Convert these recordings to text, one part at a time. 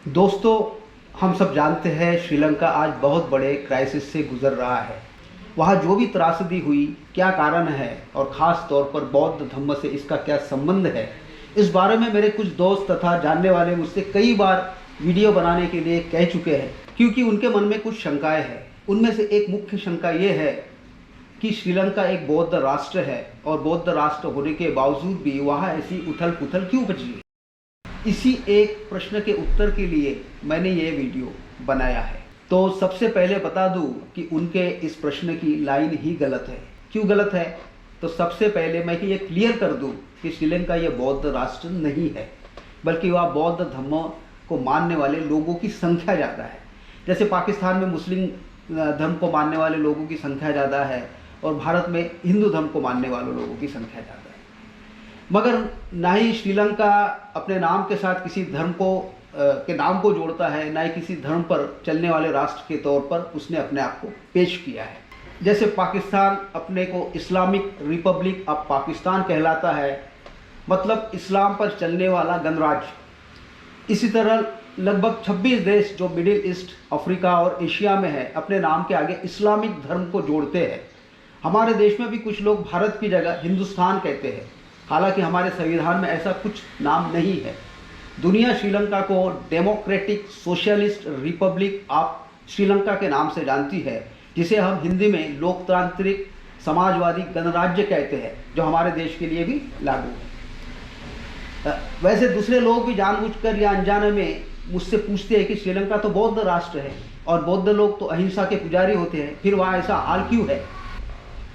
दोस्तों, हम सब जानते हैं श्रीलंका आज बहुत बड़े क्राइसिस से गुजर रहा है। वहाँ जो भी त्रासदी हुई, क्या कारण है और ख़ास तौर पर बौद्ध धर्म से इसका क्या संबंध है, इस बारे में मेरे कुछ दोस्त तथा जानने वाले मुझसे कई बार वीडियो बनाने के लिए कह चुके हैं, क्योंकि उनके मन में कुछ शंकाएं हैं। उनमें से एक मुख्य शंका ये है कि श्रीलंका एक बौद्ध राष्ट्र है और बौद्ध राष्ट्र होने के बावजूद भी वहाँ ऐसी उथल पुथल क्यों बची है। इसी एक प्रश्न के उत्तर के लिए मैंने ये वीडियो बनाया है। तो सबसे पहले बता दूं कि उनके इस प्रश्न की लाइन ही गलत है। क्यों गलत है? तो सबसे पहले मैं ये क्लियर कर दूं कि श्रीलंका ये बौद्ध राष्ट्र नहीं है, बल्कि वह बौद्ध धर्म को मानने वाले लोगों की संख्या ज़्यादा है। जैसे पाकिस्तान में मुस्लिम धर्म को मानने वाले लोगों की संख्या ज़्यादा है और भारत में हिंदू धर्म को मानने वाले लोगों की संख्या ज़्यादा है। मगर ना ही श्रीलंका अपने नाम के साथ किसी धर्म को के नाम को जोड़ता है, ना ही किसी धर्म पर चलने वाले राष्ट्र के तौर पर उसने अपने आप को पेश किया है। जैसे पाकिस्तान अपने को इस्लामिक रिपब्लिक ऑफ पाकिस्तान कहलाता है, मतलब इस्लाम पर चलने वाला गणराज्य। इसी तरह लगभग 26 देश जो मिडिल ईस्ट, अफ्रीका और एशिया में है, अपने नाम के आगे इस्लामिक धर्म को जोड़ते हैं। हमारे देश में भी कुछ लोग भारत की जगह हिंदुस्तान कहते हैं, हालांकि हमारे संविधान में ऐसा कुछ नाम नहीं है। दुनिया श्रीलंका को democratic socialist Republic of Sri Lanka के नाम से जानती है, जिसे हम हिंदी में लोकतांत्रिक समाजवादी गणराज्य कहते हैं, जो हमारे देश के लिए भी लागू है। वैसे दूसरे लोग भी जानबूझकर या अनजाने में मुझसे पूछते हैं कि श्रीलंका तो बौद्ध राष्ट्र है और बौद्ध लोग तो अहिंसा के पुजारी होते हैं, फिर वहाँ ऐसा हाल क्यों है।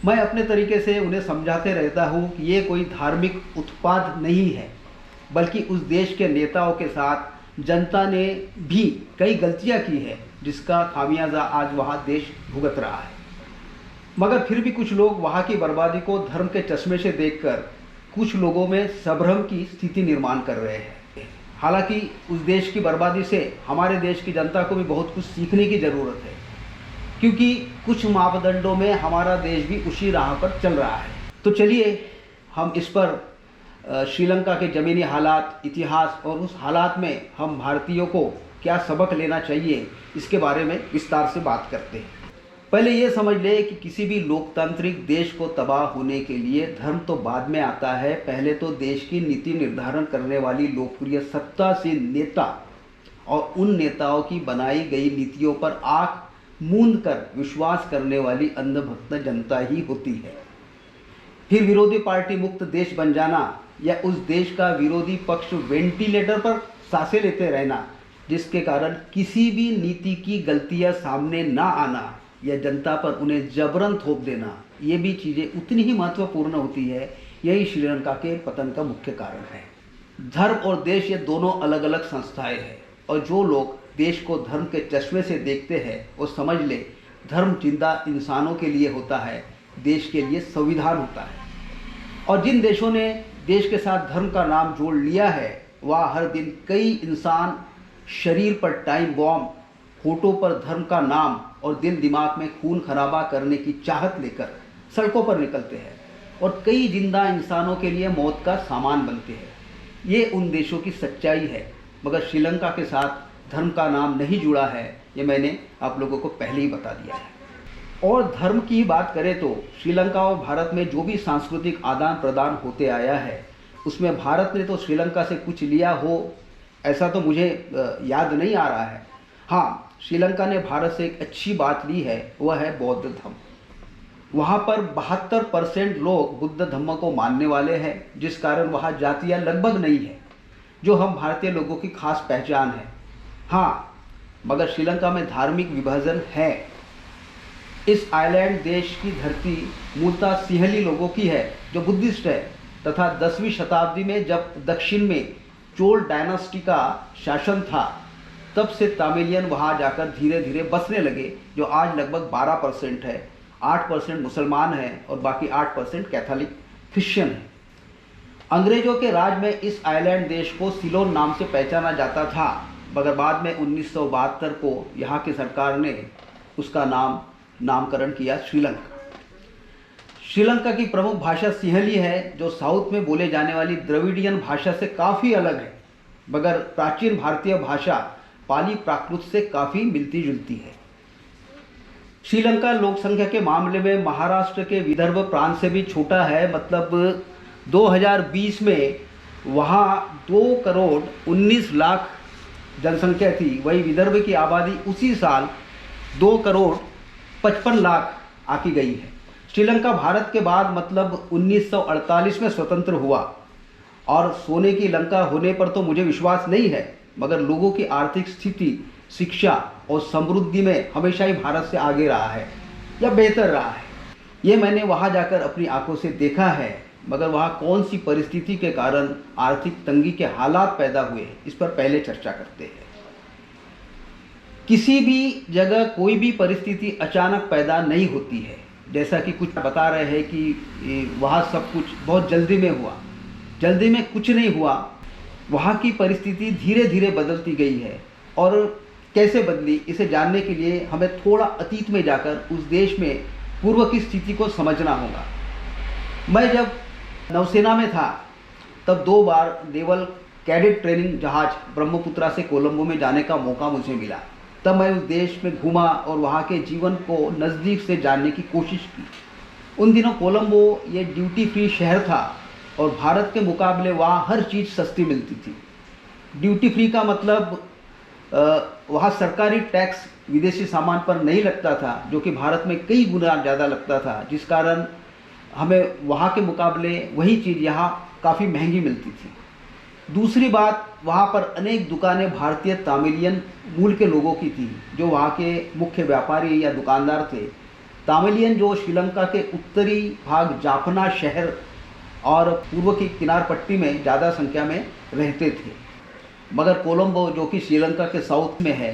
मैं अपने तरीके से उन्हें समझाते रहता हूँ कि ये कोई धार्मिक उत्पाद नहीं है, बल्कि उस देश के नेताओं के साथ जनता ने भी कई गलतियाँ की है, जिसका खामियाजा आज वहाँ देश भुगत रहा है। मगर फिर भी कुछ लोग वहाँ की बर्बादी को धर्म के चश्मे से देखकर कुछ लोगों में संभ्रम की स्थिति निर्माण कर रहे हैं। हालांकि उस देश की बर्बादी से हमारे देश की जनता को भी बहुत कुछ सीखने की ज़रूरत है, क्योंकि कुछ मापदंडों में हमारा देश भी उसी राह पर चल रहा है। तो चलिए हम इस पर श्रीलंका के ज़मीनी हालात, इतिहास और उस हालात में हम भारतीयों को क्या सबक लेना चाहिए, इसके बारे में विस्तार से बात करते हैं। पहले ये समझ ले कि किसी भी लोकतांत्रिक देश को तबाह होने के लिए धर्म तो बाद में आता है। पहले तो देश की नीति निर्धारण करने वाली लोकप्रिय सत्तासीन नेता और उन नेताओं की बनाई गई नीतियों पर आँख मूंद कर विश्वास करने वाली अंधभक्त जनता ही होती है। फिर विरोधी पार्टी मुक्त देश बन जाना या उस देश का विरोधी पक्ष वेंटिलेटर पर सांसें लेते रहना, जिसके कारण किसी भी नीति की गलतियां सामने ना आना या जनता पर उन्हें जबरन थोप देना, ये भी चीज़ें उतनी ही महत्वपूर्ण होती है। यही श्रीलंका के पतन का मुख्य कारण है। धर्म और देश ये दोनों अलग अलग संस्थाएं हैं, और जो लोग देश को धर्म के चश्मे से देखते हैं वो समझ ले धर्म जिंदा इंसानों के लिए होता है, देश के लिए संविधान होता है। और जिन देशों ने देश के साथ धर्म का नाम जोड़ लिया है, वह हर दिन कई इंसान शरीर पर टाइम बॉम्ब, फोटो पर धर्म का नाम और दिल दिमाग में खून खराबा करने की चाहत लेकर सड़कों पर निकलते हैं और कई जिंदा इंसानों के लिए मौत का सामान बनते हैं। ये उन देशों की सच्चाई है। मगर श्रीलंका के साथ धर्म का नाम नहीं जुड़ा है, ये मैंने आप लोगों को पहले ही बता दिया है। और धर्म की बात करें तो श्रीलंका और भारत में जो भी सांस्कृतिक आदान प्रदान होते आया है, उसमें भारत ने तो श्रीलंका से कुछ लिया हो ऐसा तो मुझे याद नहीं आ रहा है। हाँ, श्रीलंका ने भारत से एक अच्छी बात ली है, वह है बौद्ध धर्म। वहाँ पर 72% लोग बुद्ध धर्म को मानने वाले हैं, जिस कारण वहाँ जातियाँ लगभग नहीं है, जो हम भारतीय लोगों की खास पहचान है। हाँ, मगर श्रीलंका में धार्मिक विभाजन है। इस आइलैंड देश की धरती मूलतः सिंहली लोगों की है, जो बुद्धिस्ट है, तथा 10वीं शताब्दी में जब दक्षिण में चोल डायनास्टी का शासन था, तब से तमिलियन वहाँ जाकर धीरे धीरे बसने लगे, जो आज लगभग 12% है। 8% मुसलमान हैं और बाकी 8% कैथोलिक क्रिश्चियन हैं। अंग्रेजों के राज में इस आइलैंड देश को सिलोन नाम से पहचाना जाता था, मगर बाद में 1972 को यहाँ की सरकार ने उसका नामकरण किया श्रीलंका। श्रीलंका की प्रमुख भाषा सिंहली है, जो साउथ में बोले जाने वाली द्रविडियन भाषा से काफ़ी अलग है। मगर प्राचीन भारतीय भाषा पाली प्राकृत से काफ़ी मिलती जुलती है। श्रीलंका लोक संख्या के मामले में महाराष्ट्र के विदर्भ प्रांत से भी छोटा है। मतलब 2020 में वहाँ 2 करोड़ 19 लाख जनसंख्या थी, वही विदर्भ की आबादी उसी साल 2 करोड़ 55 लाख आकी गई है। श्रीलंका भारत के बाद मतलब 1948 में स्वतंत्र हुआ और सोने की लंका होने पर तो मुझे विश्वास नहीं है, मगर लोगों की आर्थिक स्थिति, शिक्षा और समृद्धि में हमेशा ही भारत से आगे रहा है या बेहतर रहा है। ये मैंने वहाँ जाकर अपनी आंखों से देखा है। मगर वहाँ कौन सी परिस्थिति के कारण आर्थिक तंगी के हालात पैदा हुए, इस पर पहले चर्चा करते हैं। किसी भी जगह कोई भी परिस्थिति अचानक पैदा नहीं होती है। जैसा कि कुछ बता रहे हैं कि वहाँ सब कुछ बहुत जल्दी में हुआ। जल्दी में कुछ नहीं हुआ, वहाँ की परिस्थिति धीरे धीरे बदलती गई है। और कैसे बदली, इसे जानने के लिए हमें थोड़ा अतीत में जाकर उस देश में पूर्व की स्थिति को समझना होगा। मैं जब नौसेना में था तब 2 बार नेवल कैडेट ट्रेनिंग जहाज ब्रह्मपुत्रा से कोलंबो में जाने का मौका मुझे मिला। तब मैं उस देश में घूमा और वहाँ के जीवन को नज़दीक से जानने की कोशिश की। उन दिनों कोलंबो ये ड्यूटी फ्री शहर था और भारत के मुकाबले वहाँ हर चीज़ सस्ती मिलती थी। ड्यूटी फ्री का मतलब वहाँ सरकारी टैक्स विदेशी सामान पर नहीं लगता था, जो कि भारत में कई गुना ज़्यादा लगता था, जिस कारण हमें वहाँ के मुकाबले वही चीज़ यहाँ काफ़ी महंगी मिलती थी। दूसरी बात, वहाँ पर अनेक दुकानें भारतीय तामिलियन मूल के लोगों की थी, जो वहाँ के मुख्य व्यापारी या दुकानदार थे। तामिलियन जो श्रीलंका के उत्तरी भाग जाफना शहर और पूर्व की किनार पट्टी में ज़्यादा संख्या में रहते थे। मगर कोलंबो जो कि श्रीलंका के साउथ में है,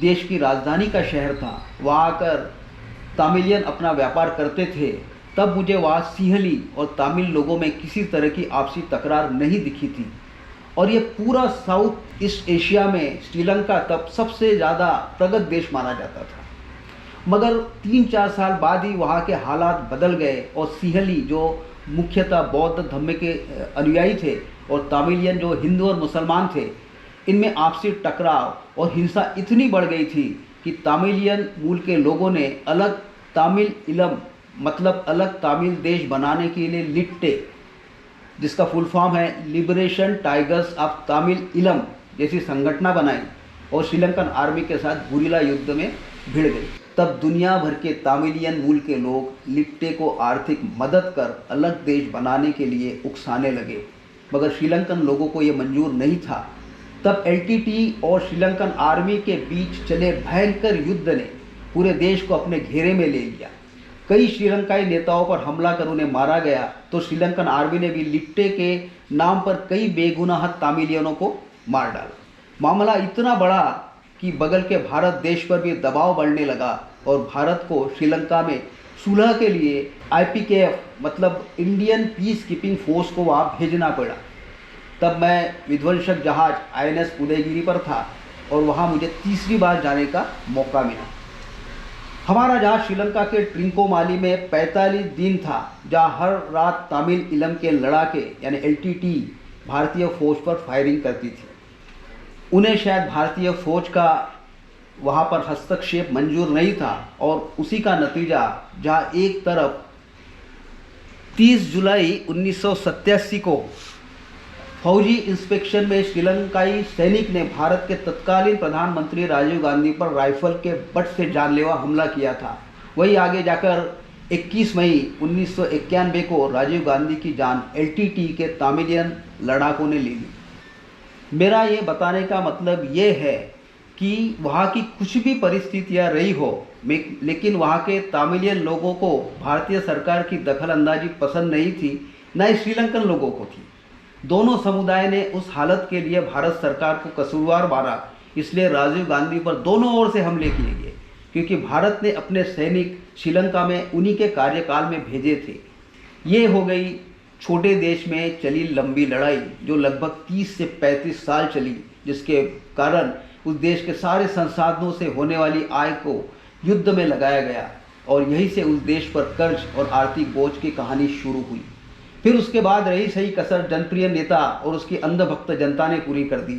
देश की राजधानी का शहर था, वहाँ आकर तामिलियन अपना व्यापार करते थे। तब मुझे वहाँ सिंहली और तमिल लोगों में किसी तरह की आपसी तकरार नहीं दिखी थी। और ये पूरा साउथ ईस्ट एशिया में श्रीलंका तब सबसे ज़्यादा प्रगत देश माना जाता था। मगर 3-4 साल बाद ही वहाँ के हालात बदल गए और सिंहली जो मुख्यतः बौद्ध धर्म के अनुयायी थे और तामिलियन जो हिंदू और मुसलमान थे, इनमें आपसी टकराव और हिंसा इतनी बढ़ गई थी कि तामिलियन मूल के लोगों ने अलग तामिल इलम मतलब अलग तामिल देश बनाने के लिए लिट्टे, जिसका फुल फॉर्म है लिबरेशन टाइगर्स ऑफ तामिल इलम, जैसी संगठना बनाई और श्रीलंकन आर्मी के साथ गुरिल्ला युद्ध में भिड़ गई। तब दुनिया भर के तामिलियन मूल के लोग लिट्टे को आर्थिक मदद कर अलग देश बनाने के लिए उकसाने लगे, मगर श्रीलंकन लोगों को ये मंजूर नहीं था। तब एलटीटी और श्रीलंकन आर्मी के बीच चले भयंकर युद्ध ने पूरे देश को अपने घेरे में ले लिया। कई श्रीलंकाई नेताओं पर हमला कर उन्हें मारा गया, तो श्रीलंकन आर्मी ने भी लिट्टे के नाम पर कई बेगुनाह तामिलियनों को मार डाला। मामला इतना बड़ा कि बगल के भारत देश पर भी दबाव बढ़ने लगा और भारत को श्रीलंका में सुलह के लिए आईपीकेएफ मतलब इंडियन पीस कीपिंग फोर्स को वहाँ भेजना पड़ा। तब मैं विध्वंसक जहाज आईएनएस उदयगिरी पर था और वहाँ मुझे तीसरी बार जाने का मौका मिला। हमारा जहाज श्रीलंका के ट्रिंकोमाली में 45 दिन था, जहाँ हर रात तामिल इलम के लड़ाके यानी एलटीटी भारतीय फौज पर फायरिंग करती थी। उन्हें शायद भारतीय फौज का वहाँ पर हस्तक्षेप मंजूर नहीं था और उसी का नतीजा, जहाँ एक तरफ 30 जुलाई 1987 को फौजी इंस्पेक्शन में श्रीलंकाई सैनिक ने भारत के तत्कालीन प्रधानमंत्री राजीव गांधी पर राइफल के बट से जानलेवा हमला किया था, वही आगे जाकर 21 मई 1991 को राजीव गांधी की जान एलटीटी के तामिलियन लड़ाकों ने ले ली। मेरा ये बताने का मतलब ये है कि वहाँ की कुछ भी परिस्थितियाँ रही हो, लेकिन वहाँ के तामिलियन लोगों को भारतीय सरकार की दखलंदाजी पसंद नहीं थी, न ही श्रीलंकन लोगों को थी। दोनों समुदाय ने उस हालत के लिए भारत सरकार को कसूरवार माना। इसलिए राजीव गांधी पर दोनों ओर से हमले किए गए, क्योंकि भारत ने अपने सैनिक श्रीलंका में उन्हीं के कार्यकाल में भेजे थे। ये हो गई छोटे देश में चली लंबी लड़ाई, जो लगभग 30 से 35 साल चली, जिसके कारण उस देश के सारे संसाधनों से होने वाली आय को युद्ध में लगाया गया और यहीं से उस देश पर कर्ज और आर्थिक बोझ की कहानी शुरू हुई। फिर उसके बाद रही सही कसर जनप्रिय नेता और उसकी अंधभक्त जनता ने पूरी कर दी।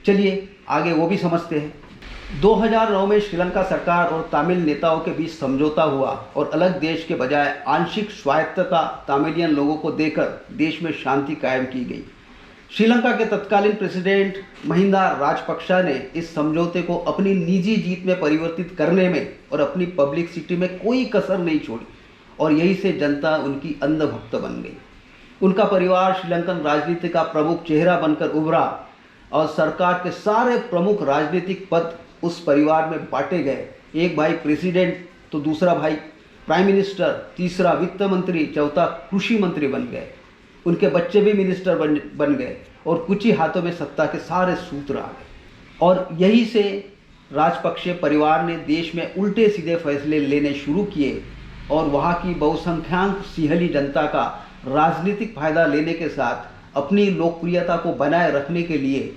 चलिए आगे वो भी समझते हैं। 2009 में श्रीलंका सरकार और तमिल नेताओं के बीच समझौता हुआ और अलग देश के बजाय आंशिक स्वायत्तता तमिलियन लोगों को देकर देश में शांति कायम की गई। श्रीलंका के तत्कालीन प्रेसिडेंट महिंदा राजपक्षा ने इस समझौते को अपनी निजी जीत में परिवर्तित करने में और अपनी पब्लिसिटी में कोई कसर नहीं छोड़ी और यही से जनता उनकी अंधभक्त बन गई। उनका परिवार श्रीलंकन राजनीति का प्रमुख चेहरा बनकर उभरा और सरकार के सारे प्रमुख राजनीतिक पद उस परिवार में बांटे गए। एक भाई प्रेसिडेंट तो दूसरा भाई प्राइम मिनिस्टर, तीसरा वित्त मंत्री, चौथा कृषि मंत्री बन गए। उनके बच्चे भी मिनिस्टर बन गए और कुछ ही हाथों में सत्ता के सारे सूत्र आ गए। और यही से राजपक्षे परिवार ने देश में उल्टे सीधे फैसले लेने शुरू किए और वहाँ की बहुसंख्यक सिंहली जनता का राजनीतिक फायदा लेने के साथ अपनी लोकप्रियता को बनाए रखने के लिए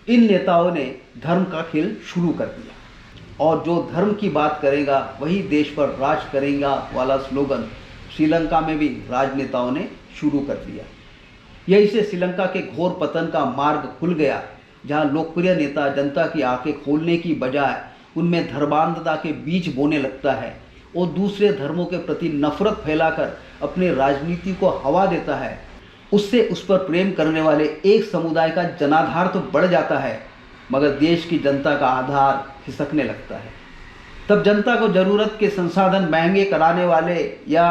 इन नेताओं ने धर्म का खेल शुरू कर दिया। और जो धर्म की बात करेगा वही देश पर राज करेगा वाला स्लोगन श्रीलंका में भी राजनेताओं ने शुरू कर दिया। यही से श्रीलंका के घोर पतन का मार्ग खुल गया, जहां लोकप्रिय नेता जनता की आंखें खोलने की बजाय उनमें धर्मांधता के बीज बोने लगता है और दूसरे धर्मों के प्रति नफरत फैलाकर अपने राजनीति को हवा देता है। उससे उस पर प्रेम करने वाले एक समुदाय का जनाधार तो बढ़ जाता है, मगर देश की जनता का आधार खिसकने लगता है। तब जनता को जरूरत के संसाधन महंगे कराने वाले या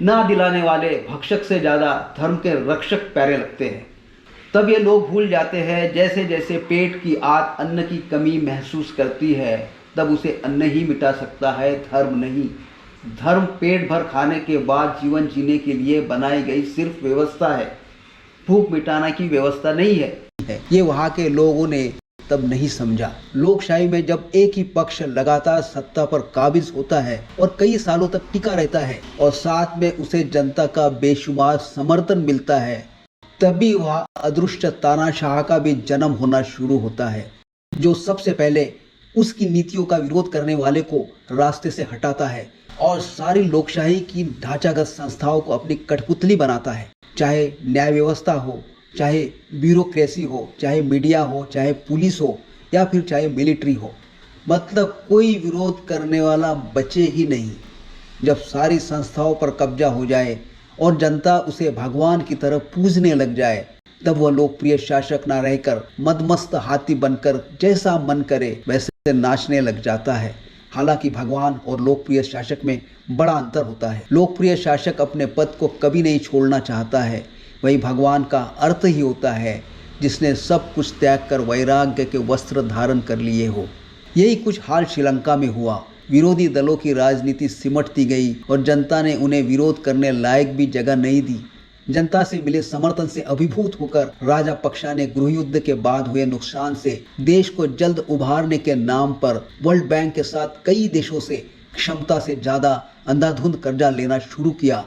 ना दिलाने वाले भक्षक से ज़्यादा धर्म के रक्षक प्यारे लगते हैं। तब ये लोग भूल जाते हैं जैसे जैसे पेट की आत अन्न की कमी महसूस करती है, तब उसे अन्न ही मिटा सकता है, धर्म नहीं। धर्म पेट भर खाने के बाद जीवन जीने के लिए बनाई गई सिर्फ व्यवस्था है, भूख मिटाने की व्यवस्था नहीं है। ये वहाँ के लोगों ने तब नहीं समझा। लोकशाही में जब एक ही पक्ष लगातार सत्ता पर काबिज होता है और कई सालों तक टिका रहता है और साथ में उसे जनता का बेशुमार समर्थन मिलता है, तभी वह अदृष्ट तानाशाह का भी जन्म होना शुरू होता है, जो सबसे पहले उसकी नीतियों का विरोध करने वाले को रास्ते से हटाता है और सारी लोकशाही की ढांचागत संस्थाओं को अपनी कठपुतली बनाता है। चाहे न्याय व्यवस्था हो, चाहे ब्यूरोक्रेसी हो, चाहे मीडिया हो, चाहे पुलिस हो या फिर चाहे मिलिट्री हो, मतलब कोई विरोध करने वाला बचे ही नहीं। जब सारी संस्थाओं पर कब्जा हो जाए और जनता उसे भगवान की तरह पूजने लग जाए, तब वह लोकप्रिय शासक ना रहकर मदमस्त हाथी बनकर जैसा मन करे वैसे नाचने लग जाता है। हालांकि भगवान और लोकप्रिय शासक में बड़ा अंतर होता है। लोकप्रिय शासक अपने पद को कभी नहीं छोड़ना चाहता है, वही भगवान का अर्थ ही होता है जिसने सब कुछ त्याग कर वैराग्य के वस्त्र धारण कर लिए हो। यही कुछ हाल श्रीलंका में हुआ। विरोधी दलों की राजनीति सिमटती गई और जनता ने उन्हें विरोध करने लायक भी जगह नहीं दी। जनता से मिले समर्थन से अभिभूत होकर राजपक्षा ने गृह युद्ध के बाद हुए नुकसान से देश को जल्द उभारने के नाम पर वर्ल्ड बैंक के साथ कई देशों से क्षमता से ज्यादा अंधाधुंध कर्जा लेना शुरू किया,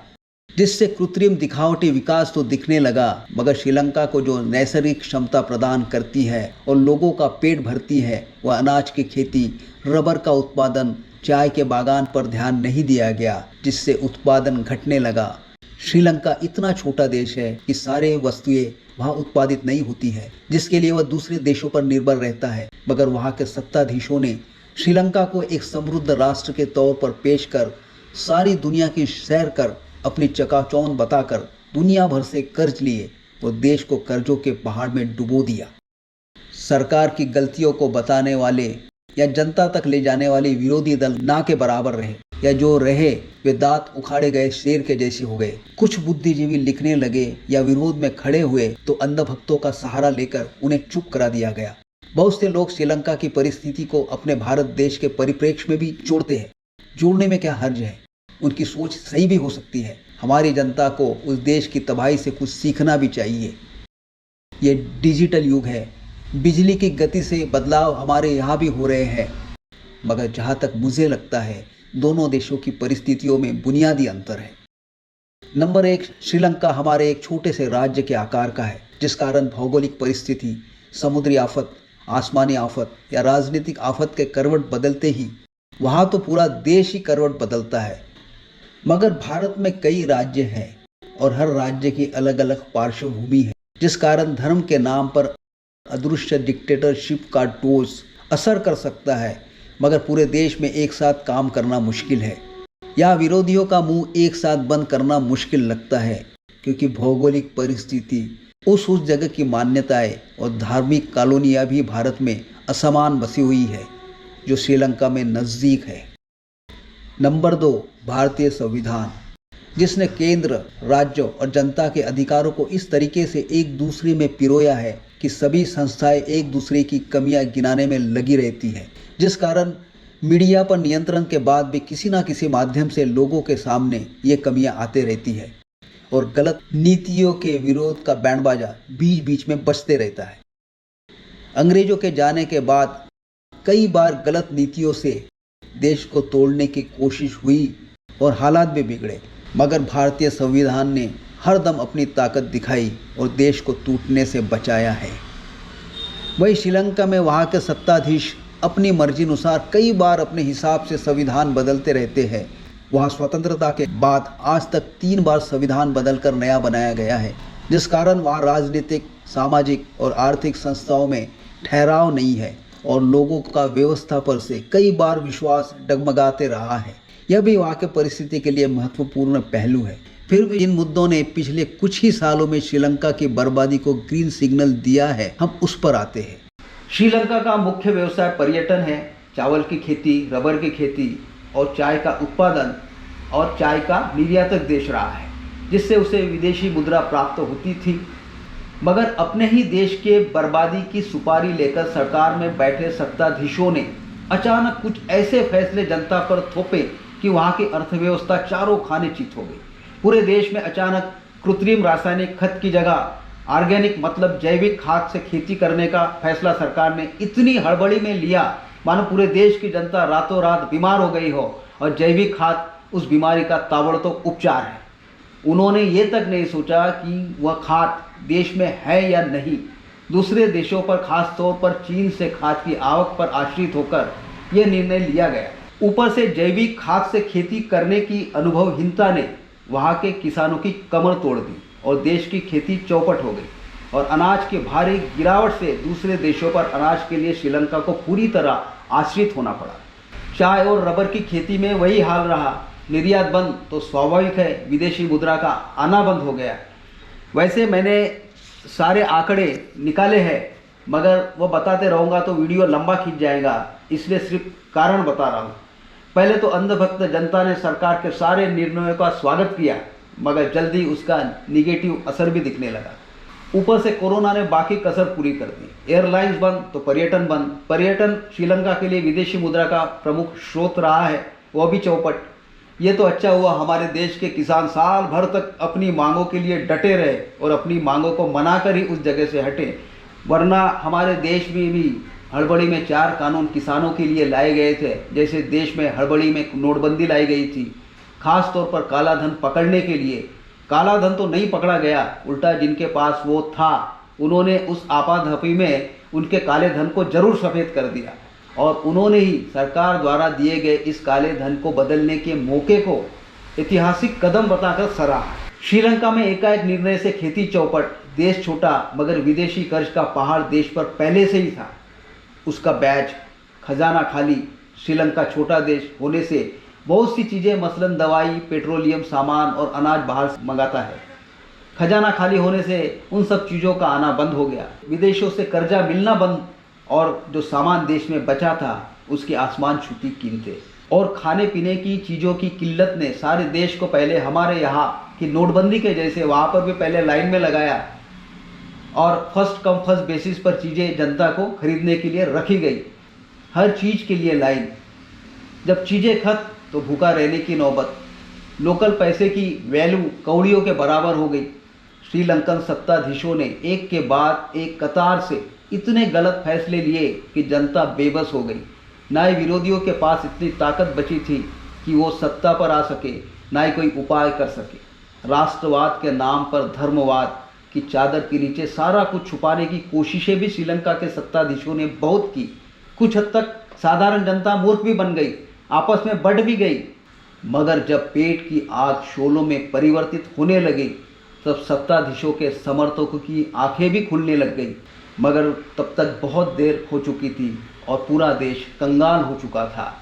जिससे कृत्रिम दिखावटी विकास तो दिखने लगा, मगर श्रीलंका को जो नैसर्गिक क्षमता प्रदान करती है और लोगों का पेट भरती है, वह अनाज की खेती, रबर का उत्पादन, चाय के बागान पर ध्यान नहीं दिया गया, जिससे उत्पादन घटने लगा। श्रीलंका इतना छोटा देश है कि सारे वस्तुएं वहाँ उत्पादित नहीं होती है, जिसके लिए वह दूसरे देशों पर निर्भर रहता है। मगर वहाँ के सत्ताधीशों ने श्रीलंका को एक समृद्ध राष्ट्र के तौर पर पेश कर सारी दुनिया की सैर कर अपनी चकाचौंध बताकर दुनिया भर से कर्ज लिए और देश को कर्जों के पहाड़ में डुबो दिया। सरकार की गलतियों को बताने वाले या जनता तक ले जाने वाले विरोधी दल ना के बराबर रहे, या जो रहे वे दांत उखाड़े गए शेर के जैसे हो गए। कुछ बुद्धिजीवी लिखने लगे या विरोध में खड़े हुए तो अंधभक्तों का सहारा लेकर उन्हें चुप करा दिया गया। बहुत से लोग श्रीलंका की परिस्थिति को अपने भारत देश के परिप्रेक्ष्य में भी जोड़ते हैं। जोड़ने में क्या हर्ज है, उनकी सोच सही भी हो सकती है। हमारी जनता को उस देश की तबाही से कुछ सीखना भी चाहिए। ये डिजिटल युग है, बिजली की गति से बदलाव हमारे यहाँ भी हो रहे हैं, मगर जहाँ तक मुझे लगता है दोनों देशों की परिस्थितियों में बुनियादी अंतर है। नंबर 1, श्रीलंका हमारे एक छोटे से राज्य के आकार का है, जिस कारण भौगोलिक परिस्थिति, समुद्री आफत, आसमानी आफत या राजनीतिक आफत के करवट बदलते ही वहाँ तो पूरा देश ही करवट बदलता है। मगर भारत में कई राज्य हैं और हर राज्य की अलग अलग पार्श्वभूमि है, जिस कारण धर्म के नाम पर अदृश्य डिक्टेटरशिप का डोज असर कर सकता है, मगर पूरे देश में एक साथ काम करना मुश्किल है। या विरोधियों का मुंह एक साथ बंद करना मुश्किल लगता है, क्योंकि भौगोलिक परिस्थिति, उस जगह की मान्यताएं और धार्मिक कॉलोनियाँ भी भारत में असमान बसी हुई है, जो श्रीलंका में नज़दीक है। नंबर 2, भारतीय संविधान, जिसने केंद्र, राज्यों और जनता के अधिकारों को इस तरीके से एक दूसरे में पिरोया है कि सभी संस्थाएं एक दूसरे की कमियां गिनाने में लगी रहती है, जिस कारण मीडिया पर नियंत्रण के बाद भी किसी न किसी माध्यम से लोगों के सामने ये कमियां आते रहती है और गलत नीतियों के विरोध का बैंड बाजा बीच बीच में बजते रहता है। अंग्रेजों के जाने के बाद कई बार गलत नीतियों से देश को तोड़ने की कोशिश हुई और हालात भी बिगड़े, मगर भारतीय संविधान ने हरदम अपनी ताकत दिखाई और देश को टूटने से बचाया है। वहीं श्रीलंका में वहाँ के सत्ताधीश अपनी मर्जी अनुसार कई बार अपने हिसाब से संविधान बदलते रहते हैं। वहाँ स्वतंत्रता के बाद आज तक 3 बार संविधान बदलकर नया बनाया गया है, जिस कारण वहाँ राजनीतिक, सामाजिक और आर्थिक संस्थाओं में ठहराव नहीं है और लोगों का व्यवस्था पर से कई बार विश्वास डगमगाते रहा है। यह भी वहाँ के परिस्थिति के लिए महत्वपूर्ण पहलू है। फिर भी इन मुद्दों ने पिछले कुछ ही सालों में श्रीलंका की बर्बादी को ग्रीन सिग्नल दिया है। हम उस पर आते हैं। श्रीलंका का मुख्य व्यवसाय पर्यटन है। चावल की खेती, रबर की खेती और चाय का उत्पादन और चाय का निर्यातक देश रहा है, जिससे उसे विदेशी मुद्रा प्राप्त होती थी। मगर अपने ही देश के बर्बादी की सुपारी लेकर सरकार में बैठे सत्ताधीशों ने अचानक कुछ ऐसे फैसले जनता पर थोपे कि वहाँ की अर्थव्यवस्था चारों खाने चित हो गई। पूरे देश में अचानक कृत्रिम रासायनिक खाद की जगह ऑर्गेनिक मतलब जैविक खाद से खेती करने का फैसला सरकार ने इतनी हड़बड़ी में लिया मानो पूरे देश की जनता रातों रात बीमार हो गई हो और जैविक खाद उस बीमारी का ताबड़तोड़ उपचार है। उन्होंने ये तक नहीं सोचा कि वह खाद देश में है या नहीं। दूसरे देशों पर, खास तौर पर चीन से खाद की आवक पर आश्रित होकर यह निर्णय लिया गया। ऊपर से जैविक खाद से खेती करने की अनुभवहीनता ने वहाँ के किसानों की कमर तोड़ दी और देश की खेती चौपट हो गई और अनाज की भारी गिरावट से दूसरे देशों पर अनाज के लिए श्रीलंका को पूरी तरह आश्रित होना पड़ा। चाय और रबर की खेती में वही हाल रहा। निर्यात बंद तो स्वाभाविक है, विदेशी मुद्रा का आना बंद हो गया। वैसे मैंने सारे आंकड़े निकाले हैं, मगर वो बताते रहूँगा तो वीडियो लंबा खींच जाएगा, इसलिए सिर्फ कारण बता रहा हूँ। पहले तो अंधभक्त जनता ने सरकार के सारे निर्णयों का स्वागत किया, मगर जल्दी उसका निगेटिव असर भी दिखने लगा। ऊपर से कोरोना ने बाकी कसर पूरी कर दी। एयरलाइंस बंद तो पर्यटन बंद। पर्यटन श्रीलंका के लिए विदेशी मुद्रा का प्रमुख स्रोत रहा है, वह भी चौपट। ये तो अच्छा हुआ हमारे देश के किसान साल भर तक अपनी मांगों के लिए डटे रहे और अपनी मांगों को मनाकर ही उस जगह से हटे, वरना हमारे देश में भी हड़बड़ी में 4 कानून किसानों के लिए लाए गए थे। जैसे देश में हड़बड़ी में नोटबंदी लाई गई थी, खास तौर पर काला धन पकड़ने के लिए। काला धन तो नहीं पकड़ा गया, उल्टा जिनके पास वो था उन्होंने उस आपाधापी में उनके काले धन को जरूर सफ़ेद कर दिया और उन्होंने ही सरकार द्वारा दिए गए इस काले धन को बदलने के मौके को ऐतिहासिक कदम बताकर सराहा। श्रीलंका में एकाएक निर्णय से खेती चौपट, देश छोटा मगर विदेशी कर्ज का पहाड़ देश पर पहले से ही था। उसका बैज, खजाना खाली। श्रीलंका छोटा देश होने से बहुत सी चीज़ें मसलन दवाई, पेट्रोलियम सामान और अनाज बाहर से मंगाता है। खजाना खाली होने से उन सब चीज़ों का आना बंद हो गया, विदेशों से कर्जा मिलना बंद और जो सामान देश में बचा था उसकी आसमान छूती कीमतें और खाने पीने की चीज़ों की किल्लत ने सारे देश को पहले हमारे यहाँ की नोटबंदी के जैसे वहाँ पर भी पहले लाइन में लगाया और फर्स्ट कम फर्स्ट बेसिस पर चीज़ें जनता को खरीदने के लिए रखी गई। हर चीज़ के लिए लाइन। जब चीज़ें खत्म तो भूखा रहने की नौबत। लोकल पैसे की वैल्यू कौड़ियों के बराबर हो गई। श्रीलंकन सत्ताधीशों ने एक के बाद एक कतार से इतने गलत फैसले लिए कि जनता बेबस हो गई। ना ही विरोधियों के पास इतनी ताकत बची थी कि वो सत्ता पर आ सके, ना ही कोई उपाय कर सके। राष्ट्रवाद के नाम पर धर्मवाद की चादर के नीचे सारा कुछ छुपाने की कोशिशें भी श्रीलंका के सत्ताधीशों ने बहुत की। कुछ हद तक साधारण जनता मूर्ख भी बन गई, आपस में बढ़ भी गई। मगर जब पेट की आग शोलों में परिवर्तित होने लगी तब सत्ताधीशों के समर्थकों की आंखें भी खुलने लग गई। मगर तब तक बहुत देर हो चुकी थी और पूरा देश कंगाल हो चुका था।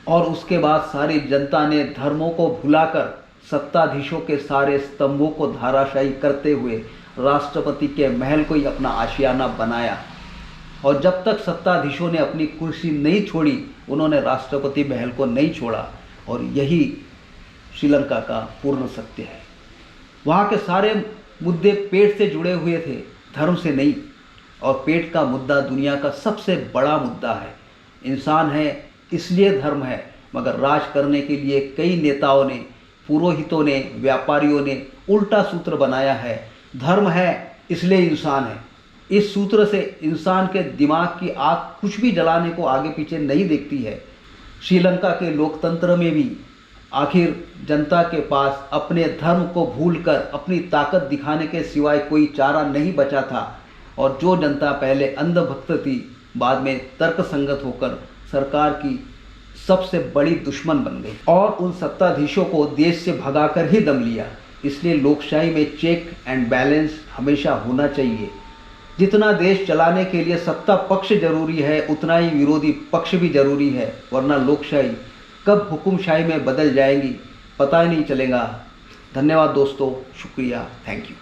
और उसके बाद सारी जनता ने धर्मों को भुलाकर सत्ताधीशों के सारे स्तंभों को धाराशायी करते हुए राष्ट्रपति के महल को ही अपना आशियाना बनाया। और जब तक सत्ताधीशों ने अपनी कुर्सी नहीं छोड़ी, उन्होंने राष्ट्रपति महल को नहीं छोड़ा। और यही श्रीलंका का पूर्ण सत्य है। वहाँ के सारे मुद्दे पेट से जुड़े हुए थे, धर्म से नहीं। और पेट का मुद्दा दुनिया का सबसे बड़ा मुद्दा है। इंसान है इसलिए धर्म है, मगर राज करने के लिए कई नेताओं ने, पुरोहितों ने, व्यापारियों ने उल्टा सूत्र बनाया है, धर्म है इसलिए इंसान है। इस सूत्र से इंसान के दिमाग की आग कुछ भी जलाने को आगे पीछे नहीं देखती है। श्रीलंका के लोकतंत्र में भी आखिर जनता के पास अपने धर्म को भूलकर अपनी ताकत दिखाने के सिवाय कोई चारा नहीं बचा था। और जो जनता पहले अंधभक्त थी, बाद में तर्कसंगत होकर सरकार की सबसे बड़ी दुश्मन बन गई और उन सत्ताधीशों को देश से भगाकर ही दम लिया। इसलिए लोकशाही में चेक एंड बैलेंस हमेशा होना चाहिए। जितना देश चलाने के लिए सत्ता पक्ष जरूरी है, उतना ही विरोधी पक्ष भी जरूरी है, वरना लोकशाही कब हुकुमशाही में बदल जाएगी पता ही नहीं चलेगा। धन्यवाद दोस्तों, शुक्रिया, थैंक यू।